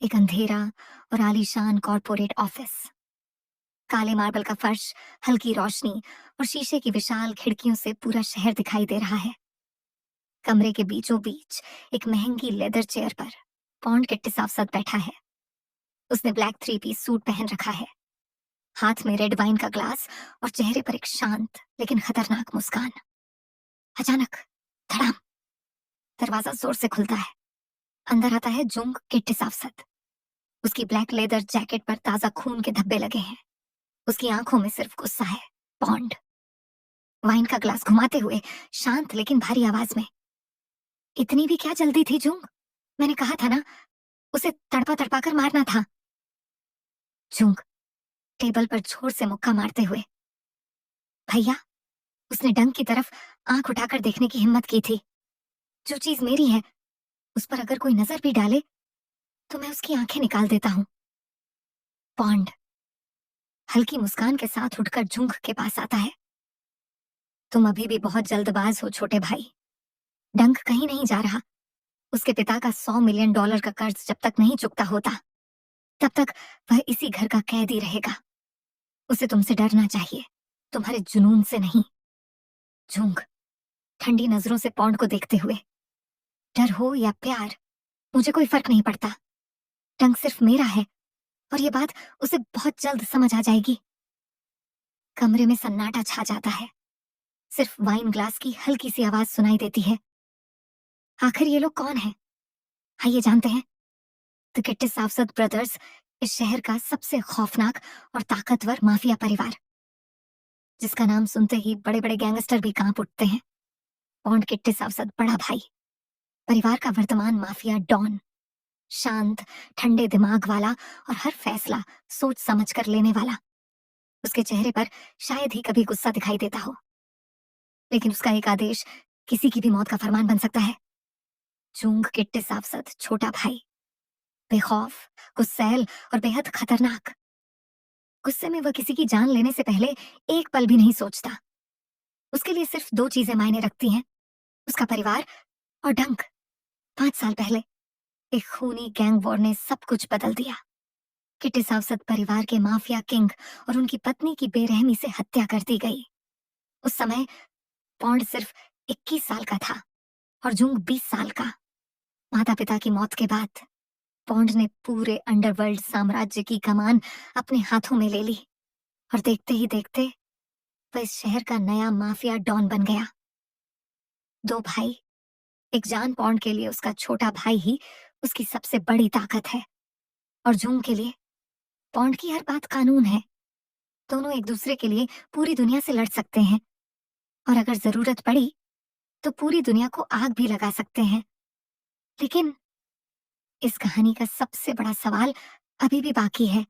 एक अंधेरा और आलीशान कॉर्पोरेट ऑफिस। काले मार्बल का फर्श, हल्की रोशनी और शीशे की विशाल खिड़कियों से पूरा शहर दिखाई दे रहा है। कमरे के बीचों बीच एक महंगी लेदर चेयर पर पौंड किट्टी साफ बैठा है। उसने ब्लैक थ्री पीस सूट पहन रखा है, हाथ में रेड वाइन का ग्लास और चेहरे पर एक शांत लेकिन खतरनाक मुस्कान। अचानक धड़ाम, दरवाजा जोर से खुलता है। अंदर आता है जुंग किट्टी साफ। उसकी ब्लैक लेदर जैकेट पर ताजा खून के धब्बे लगे हैं। उसकी आंखों में सिर्फ गुस्सा है। पौंड वाइन का ग्लास घुमाते हुए शांत लेकिन भारी आवाज में, इतनी भी क्या जल्दी थी जुंग? मैंने कहा था ना, उसे तड़पा तड़पा कर मारना था। जुंग टेबल पर जोर से मुक्का मारते हुए, भैया, उसने डंक की तरफ आंख उठाकर देखने की हिम्मत की थी। जो चीज मेरी है उस पर अगर कोई नजर भी डाले तो मैं उसकी आंखें निकाल देता हूँ। पौंड हल्की मुस्कान के साथ उठकर जुंग के पास आता है। तुम अभी भी बहुत जल्दबाज हो छोटे भाई। डंक कहीं नहीं जा रहा। उसके पिता का $100 मिलियन का कर्ज जब तक नहीं चुकता होता तब तक वह इसी घर का कैदी रहेगा। उसे तुमसे डरना चाहिए, तुम्हारे जुनून से नहीं। झूंग ठंडी नजरों से पौंड को देखते हुए, डर हो या प्यार, मुझे कोई फर्क नहीं पड़ता। डंक सिर्फ मेरा है और ये बात उसे बहुत जल्द समझ आ जाएगी। कमरे में सन्नाटा छा जाता है। सिर्फ वाइन ग्लास की हल्की सी आवाज सुनाई देती है। आखिर ये लोग कौन हैं? आइए जानते हैं। द किट्टी साफसद ब्रदर्स इस शहर का सबसे खौफनाक और ताकतवर माफिया परिवार, जिसका नाम सुनते ही बड़े बड़े गैंगस्टर भी कांप उठते हैं। पौंड किट्टी साफसद बड़ा भाई, परिवार का वर्तमान माफिया डॉन, शांत, ठंडे दिमाग वाला और हर फैसला सोच समझ कर लेने वाला। उसके चेहरे पर शायद ही कभी गुस्सा दिखाई देता हो, लेकिन उसका एक आदेश किसी की भी मौत का फरमान बन सकता है। जूंग किट्टी साफसद छोटा भाई, बेखौफ, गुस्सैल और बेहद खतरनाक। गुस्से में वह किसी की जान लेने से पहले एक पल भी नहीं सोचता। उसके लिए सिर्फ दो चीजें मायने रखती हैं, उसका परिवार और डंक। 5 साल पहले एक खूनी गैंग वॉर ने सब कुछ बदल दिया। किट्टी सावसत परिवार के माफिया किंग और उनकी पत्नी की बेरहमी से हत्या कर दी गई। उस समय पौंड सिर्फ 21 साल का था और जुंग 20 साल का। माता पिता की मौत के बाद पौंड ने पूरे अंडरवर्ल्ड साम्राज्य की कमान अपने हाथों में ले ली और देखते ही देखते वह इस शहर का नया माफिया डॉन बन गया। दो भाई, एक जान पौंड के लिए उसका छोटा भाई ही उसकी सबसे बड़ी ताकत है, और जुंग के लिए पौंड की हर बात कानून है। दोनों एक दूसरे के लिए पूरी दुनिया से लड़ सकते हैं और अगर जरूरत पड़ी तो पूरी दुनिया को आग भी लगा सकते हैं। लेकिन इस कहानी का सबसे बड़ा सवाल अभी भी बाकी है।